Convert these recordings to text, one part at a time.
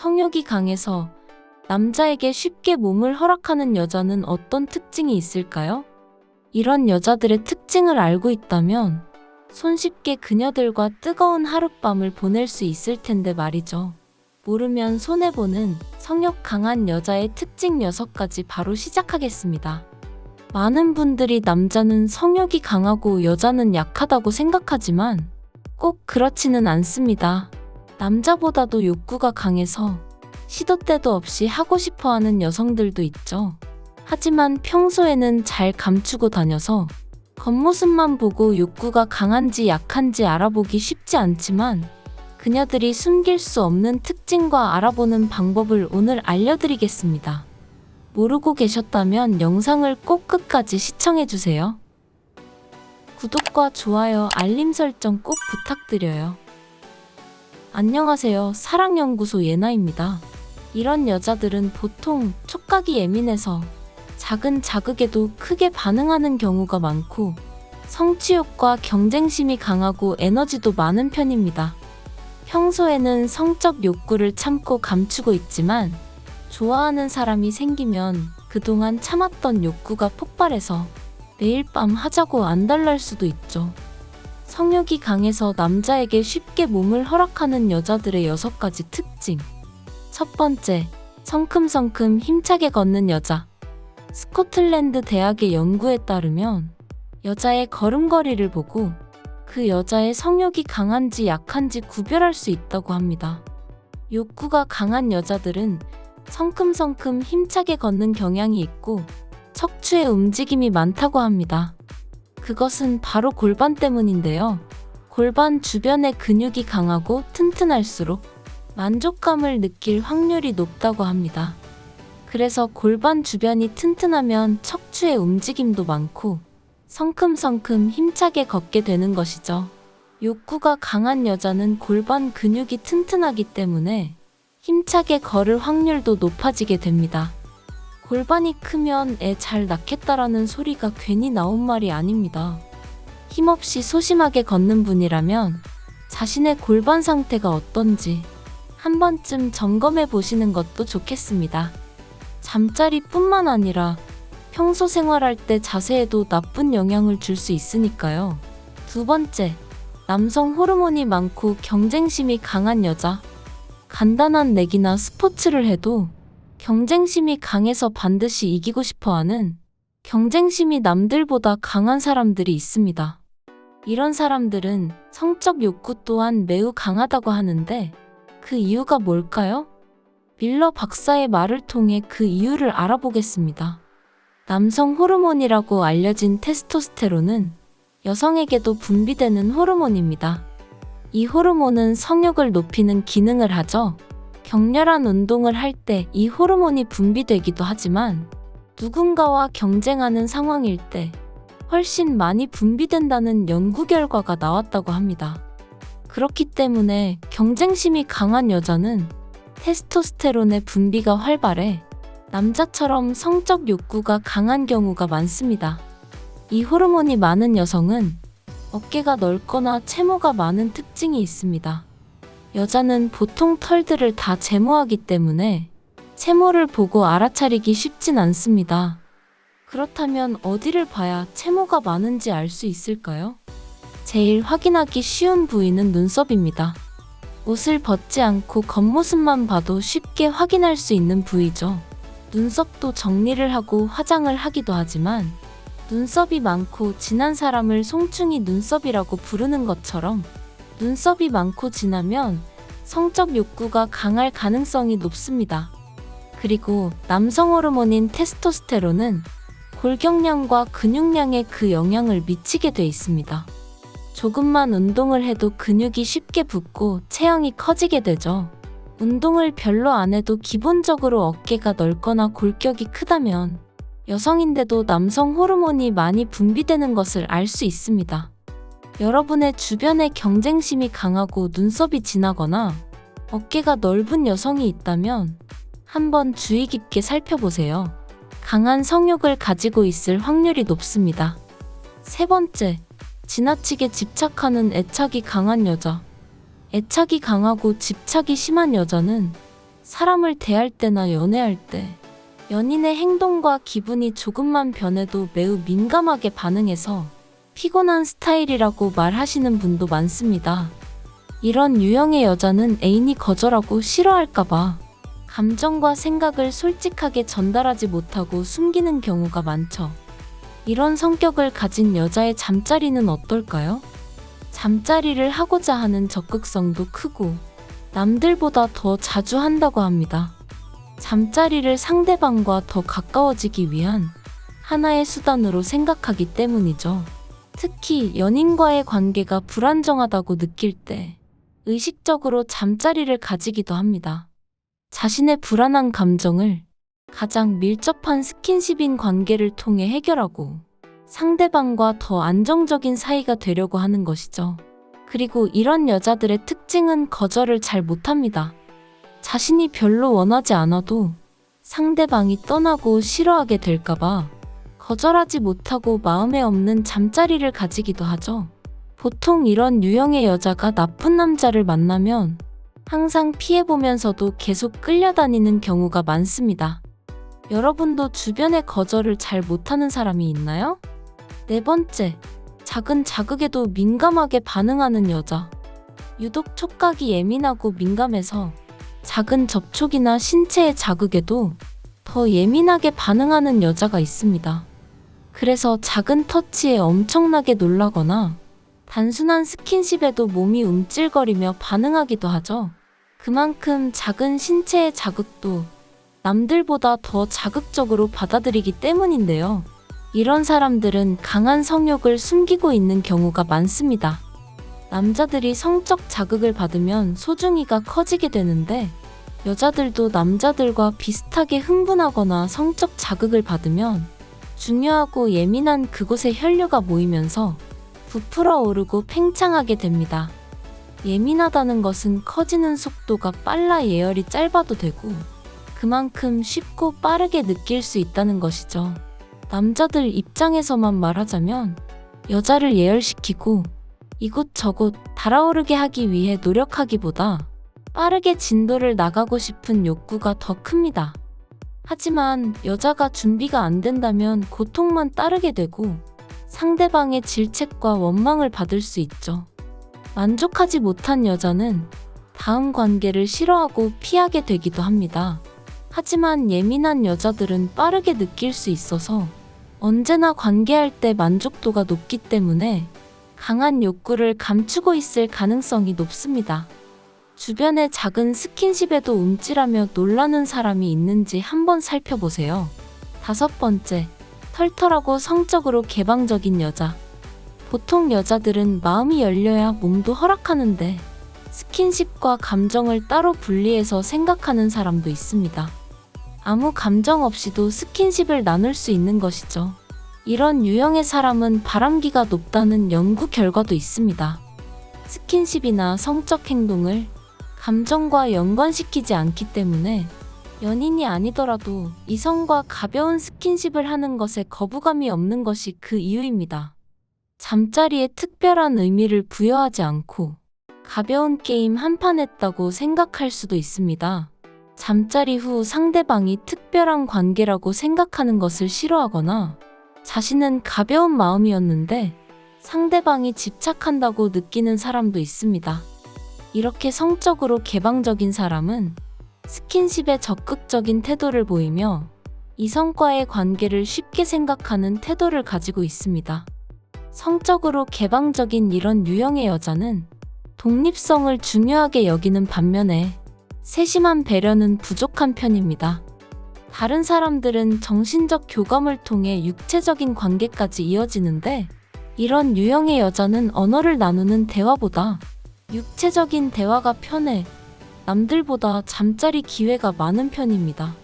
성욕이 강해서 남자에게 쉽게 몸을 허락하는 여자는 어떤 특징이 있을까요? 이런 여자들의 특징을 알고 있다면 손쉽게 그녀들과 뜨거운 하룻밤을 보낼 수 있을 텐데 말이죠. 모르면 손해보는 성욕 강한 여자의 특징 6가지 바로 시작하겠습니다. 많은 분들이 남자는 성욕이 강하고 여자는 약하다고 생각하지만 꼭 그렇지는 않습니다. 남자보다도 욕구가 강해서 시도 때도 없이 하고 싶어하는 여성들도 있죠. 하지만 평소에는 잘 감추고 다녀서 겉모습만 보고 욕구가 강한지 약한지 알아보기 쉽지 않지만 그녀들이 숨길 수 없는 특징과 알아보는 방법을 오늘 알려드리겠습니다. 모르고 계셨다면 영상을 꼭 끝까지 시청해주세요. 구독과 좋아요, 알림 설정 꼭 부탁드려요. 안녕하세요. 사랑연구소 예나입니다. 이런 여자들은 보통 촉각이 예민해서 작은 자극에도 크게 반응하는 경우가 많고 성취욕과 경쟁심이 강하고 에너지도 많은 편입니다. 평소에는 성적 욕구를 참고 감추고 있지만 좋아하는 사람이 생기면 그동안 참았던 욕구가 폭발해서 매일 밤 하자고 안달날 수도 있죠. 성욕이 강해서 남자에게 쉽게 몸을 허락하는 여자들의 6가지 특징. 첫 번째, 성큼성큼 힘차게 걷는 여자. 스코틀랜드 대학의 연구에 따르면 여자의 걸음걸이를 보고 그 여자의 성욕이 강한지 약한지 구별할 수 있다고 합니다. 욕구가 강한 여자들은 성큼성큼 힘차게 걷는 경향이 있고 척추의 움직임이 많다고 합니다. 그것은 바로 골반 때문인데요. 골반 주변의 근육이 강하고 튼튼할수록 만족감을 느낄 확률이 높다고 합니다. 그래서 골반 주변이 튼튼하면 척추의 움직임도 많고 성큼성큼 힘차게 걷게 되는 것이죠. 욕구가 강한 여자는 골반 근육이 튼튼하기 때문에 힘차게 걸을 확률도 높아지게 됩니다. 골반이 크면 애 잘 낳겠다라는 소리가 괜히 나온 말이 아닙니다. 힘없이 소심하게 걷는 분이라면 자신의 골반 상태가 어떤지 한 번쯤 점검해 보시는 것도 좋겠습니다. 잠자리뿐만 아니라 평소 생활할 때 자세에도 나쁜 영향을 줄 수 있으니까요. 두 번째, 남성 호르몬이 많고 경쟁심이 강한 여자. 간단한 내기나 스포츠를 해도 경쟁심이 강해서 반드시 이기고 싶어하는 경쟁심이 남들보다 강한 사람들이 있습니다. 이런 사람들은 성적 욕구 또한 매우 강하다고 하는데 그 이유가 뭘까요? 밀러 박사의 말을 통해 그 이유를 알아보겠습니다. 남성 호르몬이라고 알려진 테스토스테론은 여성에게도 분비되는 호르몬입니다. 이 호르몬은 성욕을 높이는 기능을 하죠. 격렬한 운동을 할 때 이 호르몬이 분비되기도 하지만 누군가와 경쟁하는 상황일 때 훨씬 많이 분비된다는 연구 결과가 나왔다고 합니다. 그렇기 때문에 경쟁심이 강한 여자는 테스토스테론의 분비가 활발해 남자처럼 성적 욕구가 강한 경우가 많습니다. 이 호르몬이 많은 여성은 어깨가 넓거나 채모가 많은 특징이 있습니다. 여자는 보통 털들을 다 제모하기 때문에 채모를 보고 알아차리기 쉽진 않습니다. 그렇다면 어디를 봐야 채모가 많은지 알 수 있을까요? 제일 확인하기 쉬운 부위는 눈썹입니다. 옷을 벗지 않고 겉모습만 봐도 쉽게 확인할 수 있는 부위죠. 눈썹도 정리를 하고 화장을 하기도 하지만 눈썹이 많고 진한 사람을 송충이 눈썹이라고 부르는 것처럼 눈썹이 많고 진하면 성적 욕구가 강할 가능성이 높습니다. 그리고 남성 호르몬인 테스토스테론은 골격량과 근육량에 그 영향을 미치게 돼 있습니다. 조금만 운동을 해도 근육이 쉽게 붙고 체형이 커지게 되죠. 운동을 별로 안 해도 기본적으로 어깨가 넓거나 골격이 크다면 여성인데도 남성 호르몬이 많이 분비되는 것을 알 수 있습니다. 여러분의 주변에 경쟁심이 강하고 눈썹이 진하거나 어깨가 넓은 여성이 있다면 한번 주의 깊게 살펴보세요. 강한 성욕을 가지고 있을 확률이 높습니다. 세 번째, 지나치게 집착하는 애착이 강한 여자. 애착이 강하고 집착이 심한 여자는 사람을 대할 때나 연애할 때 연인의 행동과 기분이 조금만 변해도 매우 민감하게 반응해서 피곤한 스타일이라고 말하시는 분도 많습니다. 이런 유형의 여자는 애인이 거절하고 싫어할까봐 감정과 생각을 솔직하게 전달하지 못하고 숨기는 경우가 많죠. 이런 성격을 가진 여자의 잠자리는 어떨까요? 잠자리를 하고자 하는 적극성도 크고 남들보다 더 자주 한다고 합니다. 잠자리를 상대방과 더 가까워지기 위한 하나의 수단으로 생각하기 때문이죠. 특히 연인과의 관계가 불안정하다고 느낄 때 의식적으로 잠자리를 가지기도 합니다. 자신의 불안한 감정을 가장 밀접한 스킨십인 관계를 통해 해결하고 상대방과 더 안정적인 사이가 되려고 하는 것이죠. 그리고 이런 여자들의 특징은 거절을 잘 못합니다. 자신이 별로 원하지 않아도 상대방이 떠나고 싫어하게 될까봐 거절하지 못하고 마음에 없는 잠자리를 가지기도 하죠. 보통 이런 유형의 여자가 나쁜 남자를 만나면 항상 피해보면서도 계속 끌려다니는 경우가 많습니다. 여러분도 주변에 거절을 잘 못하는 사람이 있나요? 네 번째, 작은 자극에도 민감하게 반응하는 여자. 유독 촉각이 예민하고 민감해서 작은 접촉이나 신체의 자극에도 더 예민하게 반응하는 여자가 있습니다. 그래서 작은 터치에 엄청나게 놀라거나 단순한 스킨십에도 몸이 움찔거리며 반응하기도 하죠. 그만큼 작은 신체의 자극도 남들보다 더 자극적으로 받아들이기 때문인데요. 이런 사람들은 강한 성욕을 숨기고 있는 경우가 많습니다. 남자들이 성적 자극을 받으면 소중이가 커지게 되는데 여자들도 남자들과 비슷하게 흥분하거나 성적 자극을 받으면 중요하고 예민한 그곳에 혈류가 모이면서 부풀어 오르고 팽창하게 됩니다. 예민하다는 것은 커지는 속도가 빨라 예열이 짧아도 되고 그만큼 쉽고 빠르게 느낄 수 있다는 것이죠. 남자들 입장에서만 말하자면 여자를 예열시키고 이곳저곳 달아오르게 하기 위해 노력하기보다 빠르게 진도를 나가고 싶은 욕구가 더 큽니다. 하지만 여자가 준비가 안 된다면 고통만 따르게 되고 상대방의 질책과 원망을 받을 수 있죠. 만족하지 못한 여자는 다음 관계를 싫어하고 피하게 되기도 합니다. 하지만 예민한 여자들은 빠르게 느낄 수 있어서 언제나 관계할 때 만족도가 높기 때문에 강한 욕구를 감추고 있을 가능성이 높습니다. 주변의 작은 스킨십에도 움찔하며 놀라는 사람이 있는지 한번 살펴보세요. 다섯 번째, 털털하고 성적으로 개방적인 여자. 보통 여자들은 마음이 열려야 몸도 허락하는데 스킨십과 감정을 따로 분리해서 생각하는 사람도 있습니다. 아무 감정 없이도 스킨십을 나눌 수 있는 것이죠. 이런 유형의 사람은 바람기가 높다는 연구 결과도 있습니다. 스킨십이나 성적 행동을 감정과 연관시키지 않기 때문에 연인이 아니더라도 이성과 가벼운 스킨십을 하는 것에 거부감이 없는 것이 그 이유입니다. 잠자리에 특별한 의미를 부여하지 않고 가벼운 게임 한 판 했다고 생각할 수도 있습니다. 잠자리 후 상대방이 특별한 관계라고 생각하는 것을 싫어하거나 자신은 가벼운 마음이었는데 상대방이 집착한다고 느끼는 사람도 있습니다. 이렇게 성적으로 개방적인 사람은 스킨십에 적극적인 태도를 보이며 이성과의 관계를 쉽게 생각하는 태도를 가지고 있습니다. 성적으로 개방적인 이런 유형의 여자는 독립성을 중요하게 여기는 반면에 세심한 배려는 부족한 편입니다. 다른 사람들은 정신적 교감을 통해 육체적인 관계까지 이어지는데 이런 유형의 여자는 언어를 나누는 대화보다 육체적인 대화가 편해 남들보다 잠자리 기회가 많은 편입니다.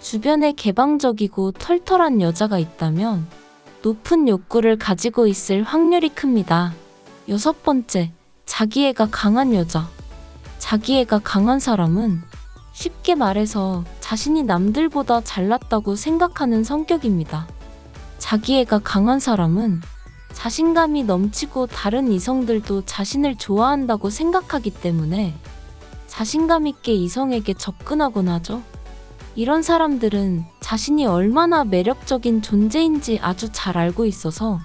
주변에 개방적이고 털털한 여자가 있다면 높은 욕구를 가지고 있을 확률이 큽니다. 여섯 번째, 자기애가 강한 여자. 자기애가 강한 사람은 쉽게 말해서 자신이 남들보다 잘났다고 생각하는 성격입니다. 자기애가 강한 사람은 자신감이 넘치고 다른 이성들도 자신을 좋아한다고 생각하기 때문에 자신감 있게 이성에게 접근하곤 하죠. 이런 사람들은 자신이 얼마나 매력적인 존재인지 아주 잘 알고 있어서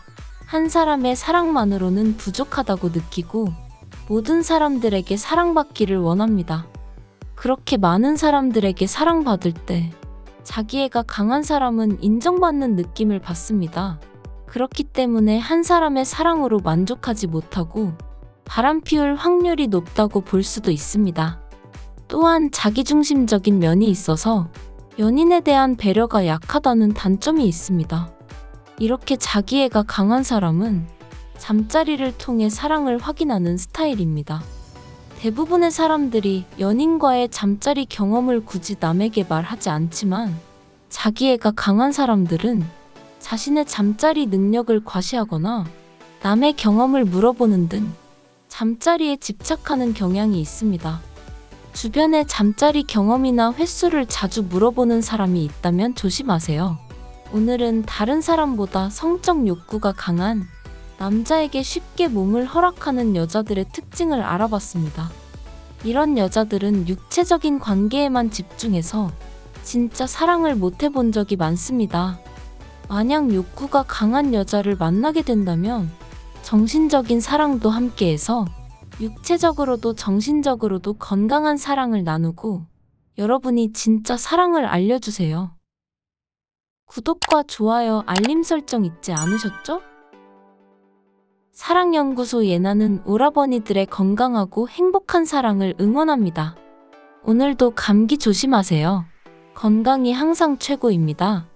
한 사람의 사랑만으로는 부족하다고 느끼고 모든 사람들에게 사랑받기를 원합니다. 그렇게 많은 사람들에게 사랑받을 때 자기애가 강한 사람은 인정받는 느낌을 받습니다. 그렇기 때문에 한 사람의 사랑으로 만족하지 못하고 바람 피울 확률이 높다고 볼 수도 있습니다. 또한 자기중심적인 면이 있어서 연인에 대한 배려가 약하다는 단점이 있습니다. 이렇게 자기애가 강한 사람은 잠자리를 통해 사랑을 확인하는 스타일입니다. 대부분의 사람들이 연인과의 잠자리 경험을 굳이 남에게 말하지 않지만 자기애가 강한 사람들은 자신의 잠자리 능력을 과시하거나 남의 경험을 물어보는 등 잠자리에 집착하는 경향이 있습니다. 주변에 잠자리 경험이나 횟수를 자주 물어보는 사람이 있다면 조심하세요. 오늘은 다른 사람보다 성적 욕구가 강한 남자에게 쉽게 몸을 허락하는 여자들의 특징을 알아봤습니다. 이런 여자들은 육체적인 관계에만 집중해서 진짜 사랑을 못 해본 적이 많습니다. 만약 욕구가 강한 여자를 만나게 된다면 정신적인 사랑도 함께해서 육체적으로도 정신적으로도 건강한 사랑을 나누고 여러분이 진짜 사랑을 알려주세요. 구독과 좋아요, 알림 설정 잊지 않으셨죠? 사랑연구소 예나는 오라버니들의 건강하고 행복한 사랑을 응원합니다. 오늘도 감기 조심하세요. 건강이 항상 최고입니다.